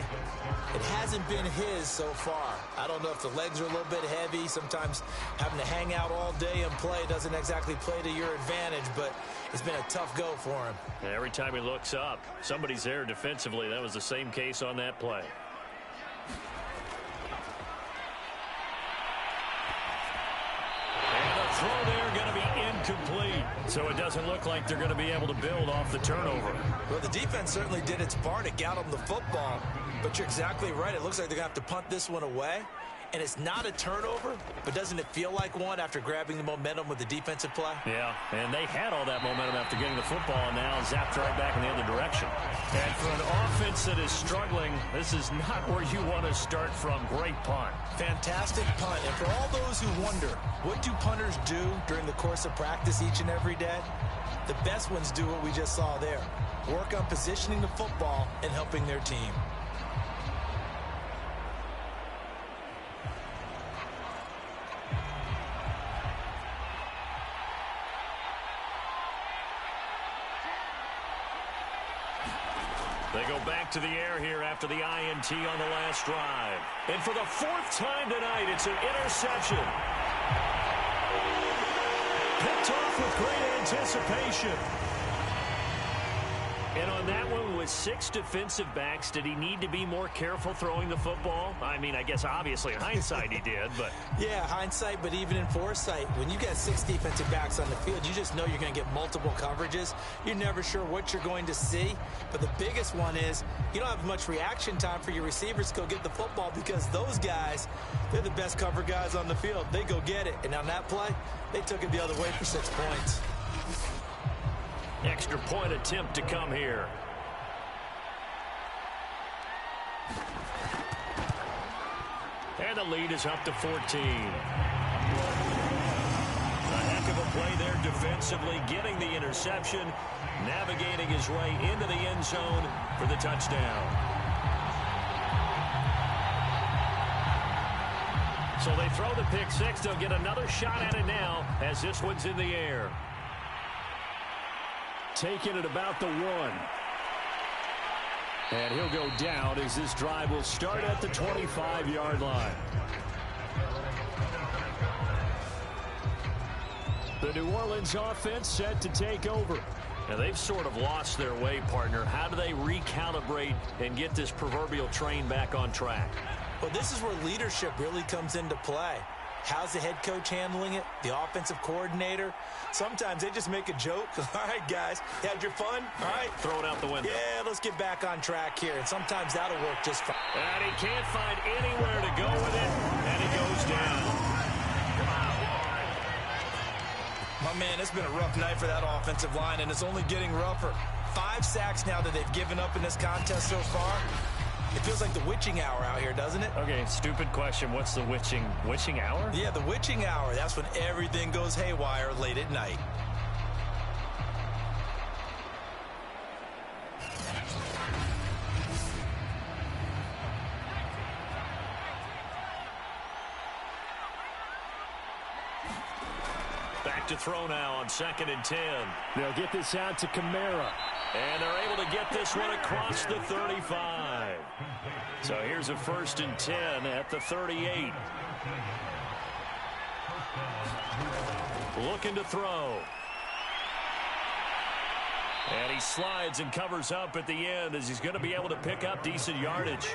It hasn't been his so far. I don't know if the legs are a little bit heavy. Sometimes having to hang out all day and play doesn't exactly play to your advantage, but it's been a tough go for him. Every time he looks up, somebody's there defensively. That was the same case on that play. Throw there going to be incomplete. So it doesn't look like they're going to be able to build off the turnover. Well, the defense certainly did its part to get them the football. But you're exactly right. It looks like they're going to have to punt this one away. And it's not a turnover, but doesn't it feel like one after grabbing the momentum with the defensive play? Yeah, and they had all that momentum after getting the football, and now zapped right back in the other direction. And for an offense that is struggling, this is not where you want to start from. Great punt. Fantastic punt. And for all those who wonder, what do punters do during the course of practice each and every day? The best ones do what we just saw there. Work on positioning the football and helping their team. They go back to the air here after the INT on the last drive. And for the fourth time tonight, it's an interception. Picked off with great anticipation. And on that one, with 6 defensive backs, did he need to be more careful throwing the football? I mean, I guess obviously in hindsight he did, but... Yeah, hindsight, but even in foresight, when you got 6 defensive backs on the field, you just know you're going to get multiple coverages. You're never sure what you're going to see. But the biggest one is you don't have much reaction time for your receivers to go get the football because those guys, they're the best cover guys on the field. They go get it. And on that play, they took it the other way for 6 points. Extra point attempt to come here. And the lead is up to 14. A heck of a play there defensively, getting the interception, navigating his way into the end zone for the touchdown. So they throw the pick six. They'll get another shot at it now as this one's in the air. Taking it about the 1. And he'll go down as this drive will start at the 25-yard line. The New Orleans offense set to take over. And they've sort of lost their way, partner. How do they recalibrate and get this proverbial train back on track? Well, this is where leadership really comes into play. How's the head coach handling it? The offensive coordinator? Sometimes they just make a joke. All right, guys, you had your fun? All right. Throw it out the window. Yeah, let's get back on track here. And sometimes that'll work just fine. And he can't find anywhere to go with it. And he goes down. My man, it's been a rough night for that offensive line, and it's only getting rougher. 5 sacks now that they've given up in this contest so far. It feels like the witching hour out here, doesn't it? Okay, stupid question. What's the witching hour? Yeah, the witching hour. That's when everything goes haywire late at night. Back to throw now on 2nd and 10. They'll get this out to Kamara. And they're able to get this one across the 35. So here's a 1st and 10 at the 38. Looking to throw. And he slides and covers up at the end as he's going to be able to pick up decent yardage.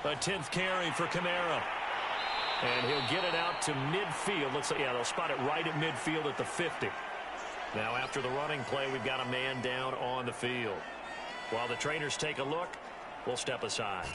A 10th carry for Kamara. And he'll get it out to midfield. Looks like, yeah, they'll spot it right at midfield at the 50. Now, after the running play, we've got a man down on the field. While the trainers take a look, we'll step aside.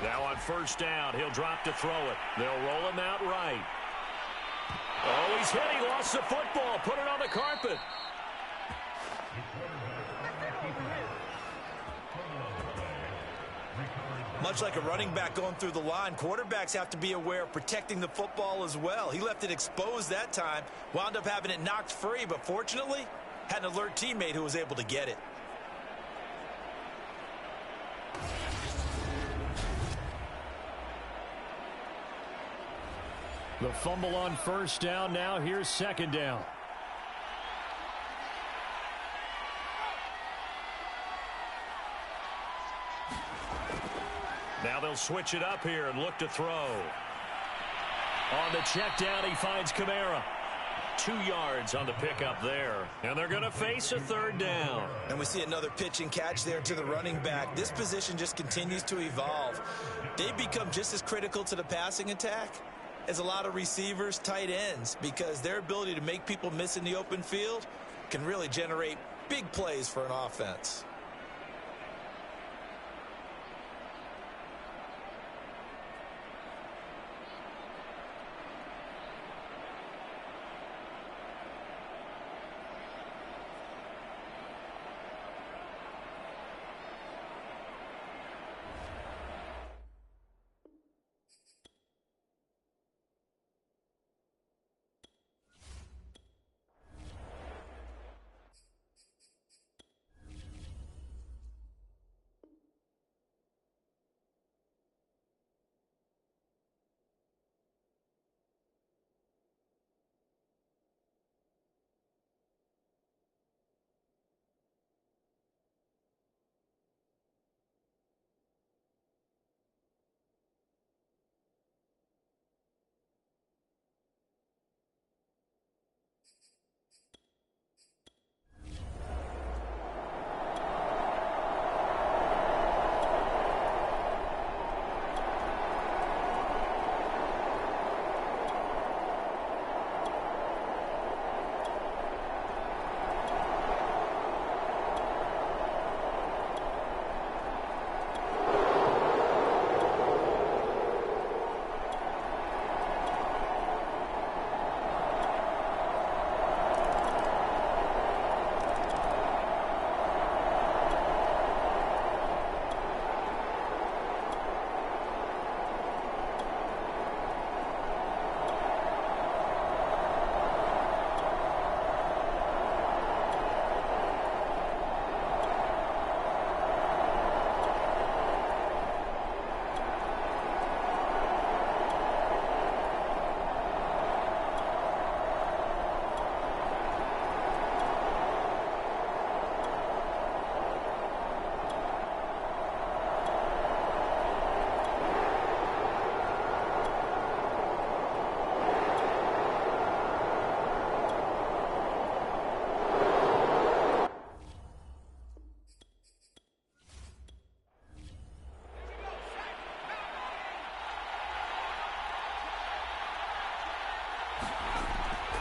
Now on 1st down, he'll drop to throw it. They'll roll him out right. Oh, he's hit. He lost the football. Put it on the carpet. Much like a running back going through the line, quarterbacks have to be aware of protecting the football as well. He left it exposed that time, wound up having it knocked free, but fortunately, had an alert teammate who was able to get it. The fumble on 1st down. Now here's 2nd down. Now they'll switch it up here and look to throw. On the check down, he finds Kamara. 2 yards on the pickup there. And they're going to face a 3rd down. And we see another pitch and catch there to the running back. This position just continues to evolve. They become just as critical to the passing attack as a lot of receivers, tight ends, because their ability to make people miss in the open field can really generate big plays for an offense.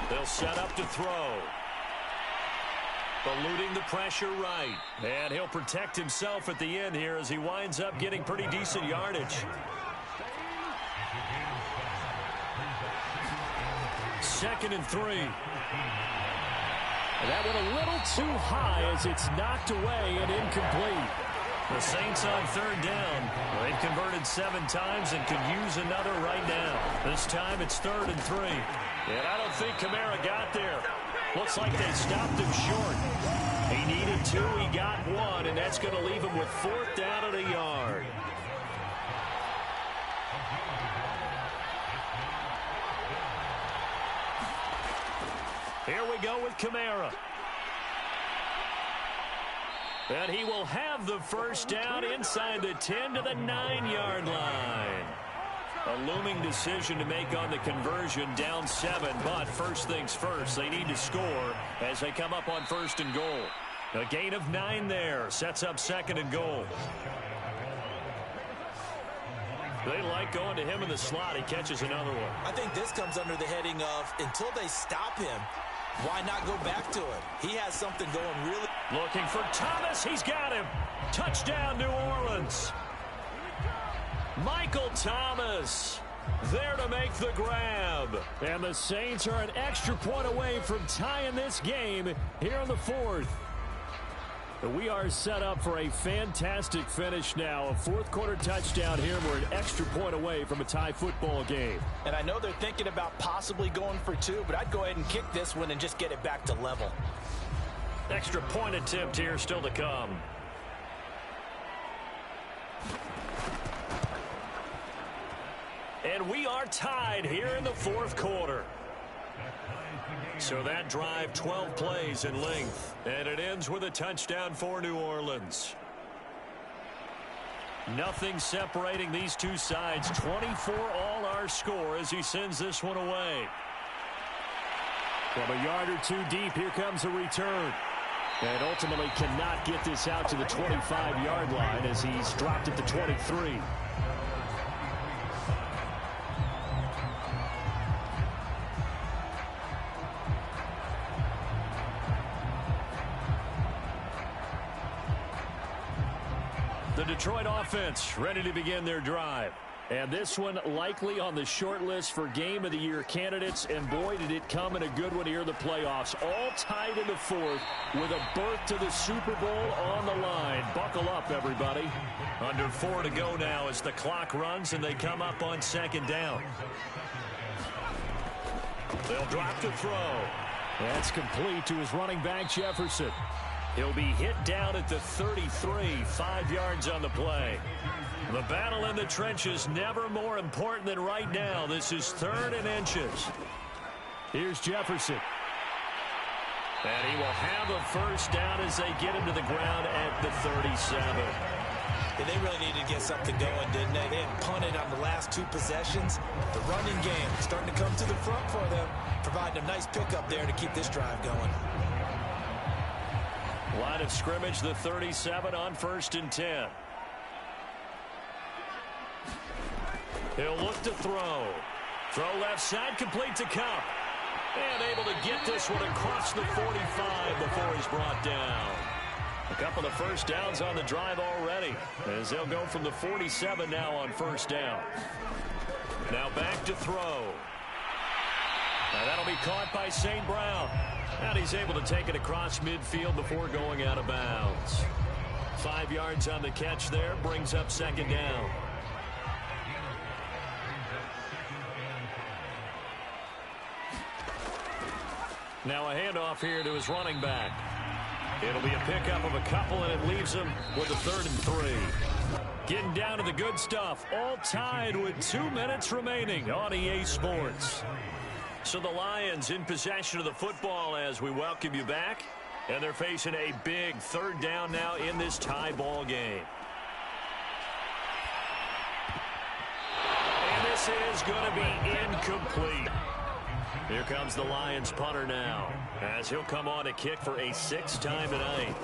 They'll set up to throw. Eluding the pressure right. And he'll protect himself at the end here as he winds up getting pretty decent yardage. Second and 3. That went a little too high as it's knocked away and incomplete. The Saints on third down. They've converted 7 times and could use another right now. This time it's 3rd and 3. And I don't think Kamara got there. Looks like they stopped him short. He needed 2, he got 1, and that's going to leave him with 4th down and a yard. Here we go with Kamara. And he will have the first down inside the 10 to the 9-yard line. A looming decision to make on the conversion, down 7. But first things first, they need to score as they come up on 1st and goal. A gain of 9 there, sets up 2nd and goal. They like going to him in the slot. He catches another one. I think this comes under the heading of until they stop him, why not go back to it? He has something going really. Looking for Thomas. He's got him. Touchdown, New Orleans. Michael Thomas there to make the grab. And the Saints are an extra point away from tying this game here in the 4th. We are set up for a fantastic finish now. A 4th quarter touchdown here. We're an extra point away from a tie football game. And I know they're thinking about possibly going for 2, but I'd go ahead and kick this one and just get it back to level. Extra point attempt here still to come. And we are tied here in the 4th quarter. So that drive, 12 plays in length. And it ends with a touchdown for New Orleans. Nothing separating these two sides. 24 all our score as he sends this one away. From a yard or 2 deep, here comes a return. And ultimately cannot get this out to the 25-yard line as he's dropped at the 23. The Detroit offense ready to begin their drive. And this one likely on the short list for Game of the Year candidates. And boy, did it come in a good one here in the playoffs. All tied in the 4th with a berth to the Super Bowl on the line. Buckle up, everybody. Under 4 to go now as the clock runs and they come up on 2nd down. They'll drop to throw. That's complete to his running back, Jefferson. He'll be hit down at the 33, 5 yards on the play. The battle in the trenches never more important than right now. This is 3rd and inches. Here's Jefferson. And he will have a first down as they get him to the ground at the 37. And they really needed to get something going, didn't they? They had punted on the last 2 possessions. The running game starting to come to the front for them, providing a nice pickup there to keep this drive going. Line of scrimmage, the 37 on 1st and 10. He'll look to throw. Throw left side, complete to Cup. And able to get this one across the 45 before he's brought down. A couple of first downs on the drive already, as they'll go from the 47 now on 1st down. Now back to throw. Now that'll be caught by St. Brown. And he's able to take it across midfield before going out of bounds. 5 yards on the catch there, brings up 2nd down. Now a handoff here to his running back. It'll be a pickup of a couple, and it leaves him with a 3rd and 3. Getting down to the good stuff. All tied with 2 minutes remaining on EA Sports. So the Lions in possession of the football as we welcome you back. And they're facing a big 3rd down now in this tie ball game. And this is going to be incomplete. Here comes the Lions punter now, as he'll come on to kick for a 6th time tonight.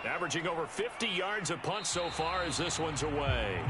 Averaging over 50 yards a punt so far as this one's away.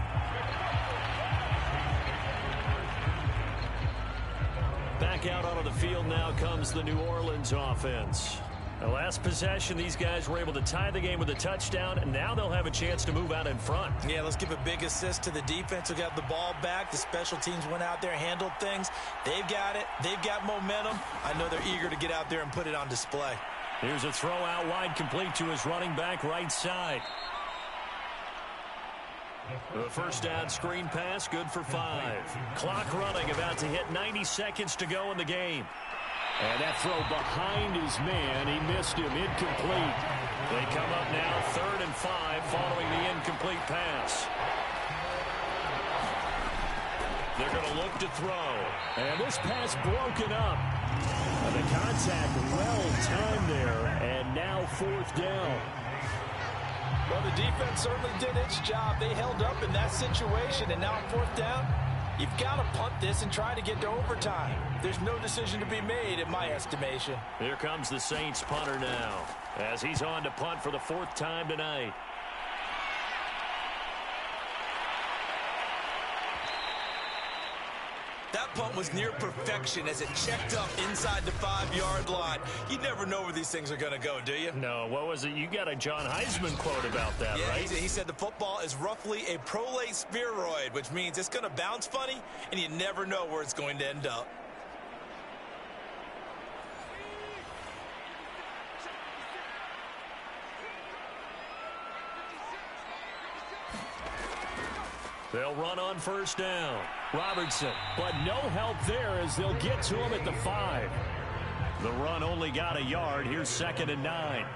Back out onto the field now comes the New Orleans offense. The last possession, these guys were able to tie the game with a touchdown, and now they'll have a chance to move out in front. Yeah, let's give a big assist to the defense who got the ball back. The special teams went out there, handled things. They've got it. They've got momentum. I know they're eager to get out there and put it on display. Here's a throw out wide, complete to his running back right side. The first down screen pass, good for 5. Clock running, about to hit 90 seconds to go in the game. And that throw behind his man, he missed him, incomplete. They come up now 3rd and 5 following the incomplete pass. They're going to look to throw. And this pass broken up. And the contact well timed there, and now 4th down. Well, the defense certainly did its job. They held up in that situation, and now on 4th down, you've got to punt this and try to get to overtime. There's no decision to be made, in my estimation. Here comes the Saints punter now, as he's on to punt for the 4th time tonight. That punt was near perfection as it checked up inside the 5-yard line. You never know where these things are going to go, do you? No, what was it? You got a John Heisman quote about that, yeah, right? He said the football is roughly a prolate spheroid, which means it's going to bounce funny, and you never know where it's going to end up. They'll run on 1st down. Robertson, but no help there as they'll get to him at the 5. The run only got a yard. Here's 2nd and 9.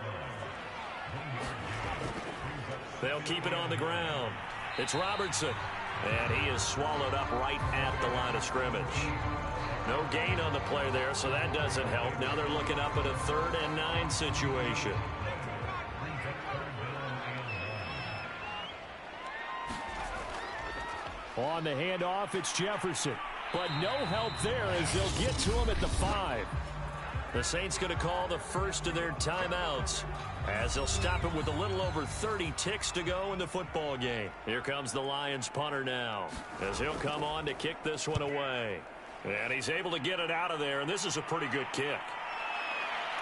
They'll keep it on the ground. It's Robertson, and he is swallowed up right at the line of scrimmage. No gain on the play there, so that doesn't help. Now they're looking up at a 3rd and 9 situation. On the handoff, it's Jefferson. But no help there as they'll get to him at the 5. The Saints going to call the first of their timeouts as they'll stop it with a little over 30 ticks to go in the football game. Here comes the Lions punter now as he'll come on to kick this one away. And he's able to get it out of there, and this is a pretty good kick.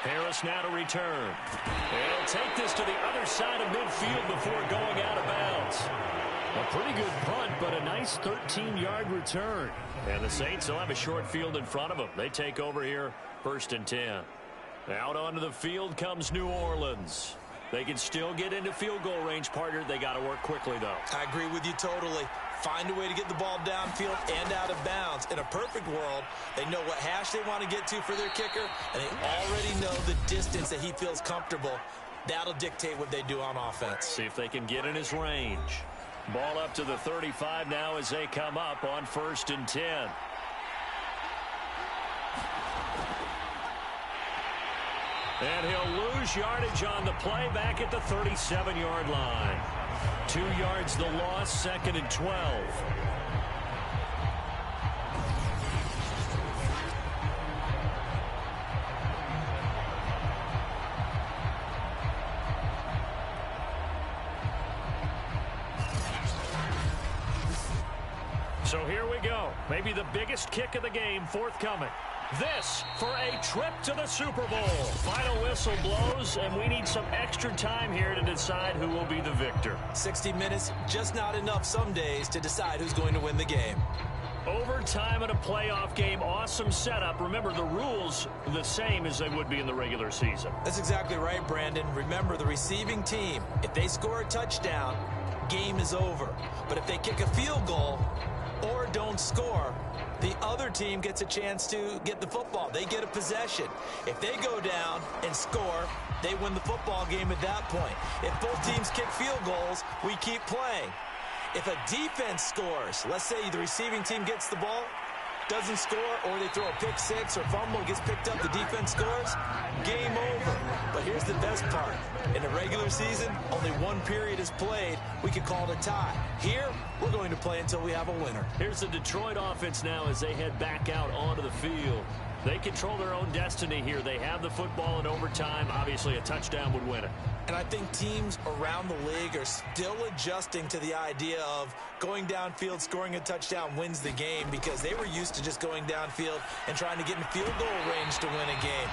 Harris now to return. He'll take this to the other side of midfield before going out of bounds. A pretty good punt, but a nice 13-yard return. And the Saints will have a short field in front of them. They take over here, 1st and 10. Out onto the field comes New Orleans. They can still get into field goal range, partner. They got to work quickly, though. I agree with you totally. Find a way to get the ball downfield and out of bounds. In a perfect world, they know what hash they want to get to for their kicker, and they already know the distance that he feels comfortable. That'll dictate what they do on offense. See if they can get in his range. Ball up to the 35 now as they come up on 1st and 10. And he'll lose yardage on the play back at the 37-yard line. 2 yards the loss, 2nd and 12. So here we go. Maybe the biggest kick of the game forthcoming. This for a trip to the Super Bowl. Final whistle blows, and we need some extra time here to decide who will be the victor. 60 minutes, just not enough some days to decide who's going to win the game. Overtime in a playoff game, awesome setup. Remember, the rules are the same as they would be in the regular season. That's exactly right, Brandon. Remember, the receiving team, if they score a touchdown, game is over. But if they kick a field goal or don't score, the other team gets a chance to get the football. They get a possession. If they go down and score, they win the football game at that point. If both teams kick field goals, we keep playing. If a defense scores, let's say the receiving team gets the ball, doesn't score, or they throw a pick six or fumble, gets picked up, the defense scores, game over. But here's the best part. In a regular season, only one period is played. We could call it a tie. Here, we're going to play until we have a winner. Here's the Detroit offense now as they head back out onto the field. They control their own destiny here. They have the football in overtime. Obviously, a touchdown would win it. And I think teams around the league are still adjusting to the idea of going downfield, scoring a touchdown wins the game, because they were used to just going downfield and trying to get in field goal range to win a game.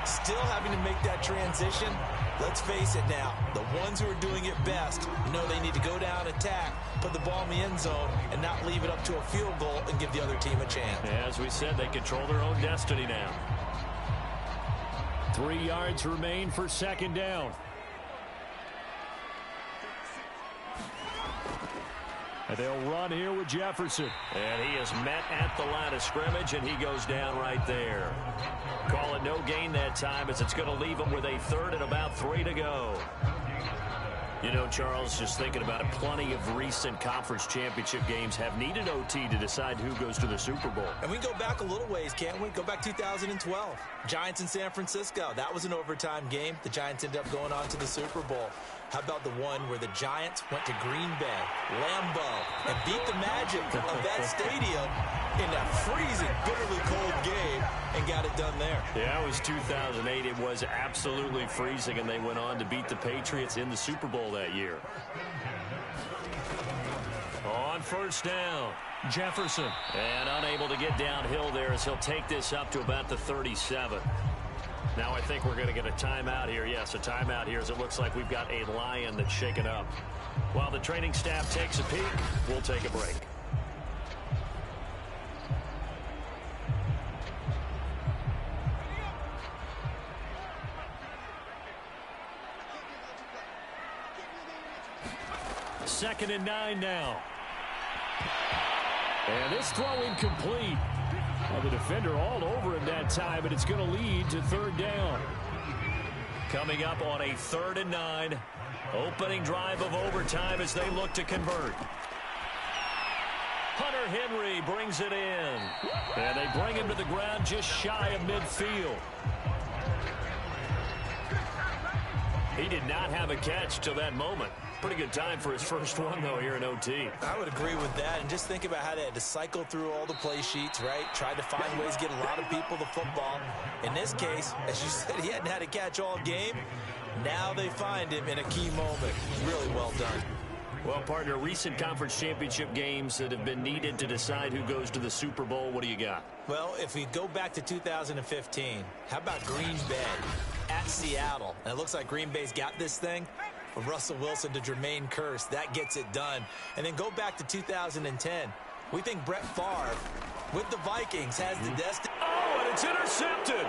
Still having to make that transition. Let's face it now, the ones who are doing it best know they need to go down, attack, put the ball in the end zone, and not leave it up to a field goal and give the other team a chance. As we said, they control their own destiny now. 3 yards remain for second down. And they'll run here with Jefferson. And he is met at the line of scrimmage, and he goes down right there. Call it no gain that time, as it's going to leave him with a third and about 3 to go. You know, Charles, just thinking about it, plenty of recent conference championship games have needed OT to decide who goes to the Super Bowl. And we can go back a little ways, can't we? Go back 2012. Giants in San Francisco. That was an overtime game. The Giants ended up going on to the Super Bowl. How about the one where the Giants went to Green Bay, Lambeau, and beat the Magic of that stadium in that freezing, bitterly cold game and got it done there? Yeah, it was 2008. It was absolutely freezing, and they went on to beat the Patriots in the Super Bowl that year. On first down, Jefferson. And unable to get downhill there as he'll take this up to about the 37. Now I think we're going to get a timeout here. Yes, a timeout here, as it looks like we've got a Lion that's shaken up. While the training staff takes a peek, we'll take a break. Second and 9 now. And this throw incomplete. Well, the defender all over him that time, but it's going to lead to third down. Coming up on a 3rd and 9. Opening drive of overtime as they look to convert. Hunter Henry brings it in. And they bring him to the ground just shy of midfield. He did not have a catch till that moment. Pretty good time for his first one, though, here in OT. I would agree with that. And just think about how they had to cycle through all the play sheets, right? Tried to find ways to get a lot of people the football. In this case, as you said, he hadn't had a catch all game. Now they find him in a key moment. Really well done. Well, partner, recent conference championship games that have been needed to decide who goes to the Super Bowl. What do you got? Well, if we go back to 2015, how about Green Bay at Seattle? And it looks like Green Bay's got this thing. From Russell Wilson to Jermaine Kearse, that gets it done. And then go back to 2010. We think Brett Favre, with the Vikings, has the destiny. Oh, and it's intercepted.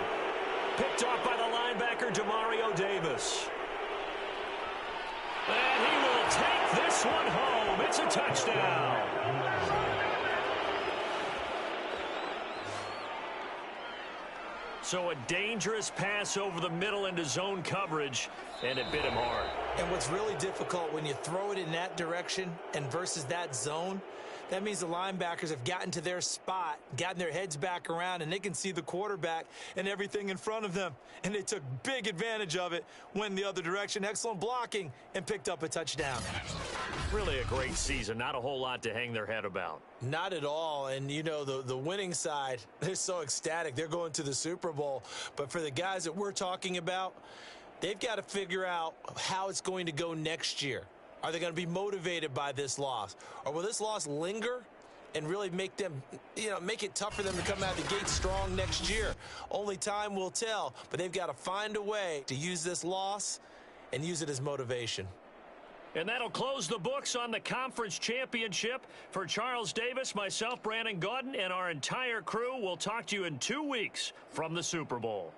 Picked off by the linebacker, Demario Davis. And he will take this one home. It's a touchdown. So a dangerous pass over the middle into zone coverage, and it bit him hard. And what's really difficult when you throw it in that direction and versus that zone, that means the linebackers have gotten to their spot, gotten their heads back around, and they can see the quarterback and everything in front of them. And they took big advantage of it, went the other direction, excellent blocking, and picked up a touchdown. Really a great season. Not a whole lot to hang their head about. Not at all. And, you know, the winning side, they're so ecstatic. They're going to the Super Bowl. But for the guys that we're talking about, they've got to figure out how it's going to go next year. Are they going to be motivated by this loss? Or will this loss linger and really make them, make it tough for them to come out of the gate strong next year? Only time will tell. But they've got to find a way to use this loss and use it as motivation. And that'll close the books on the conference championship. For Charles Davis, myself, Brandon Gaudin, and our entire crew, we'll talk to you in 2 weeks from the Super Bowl.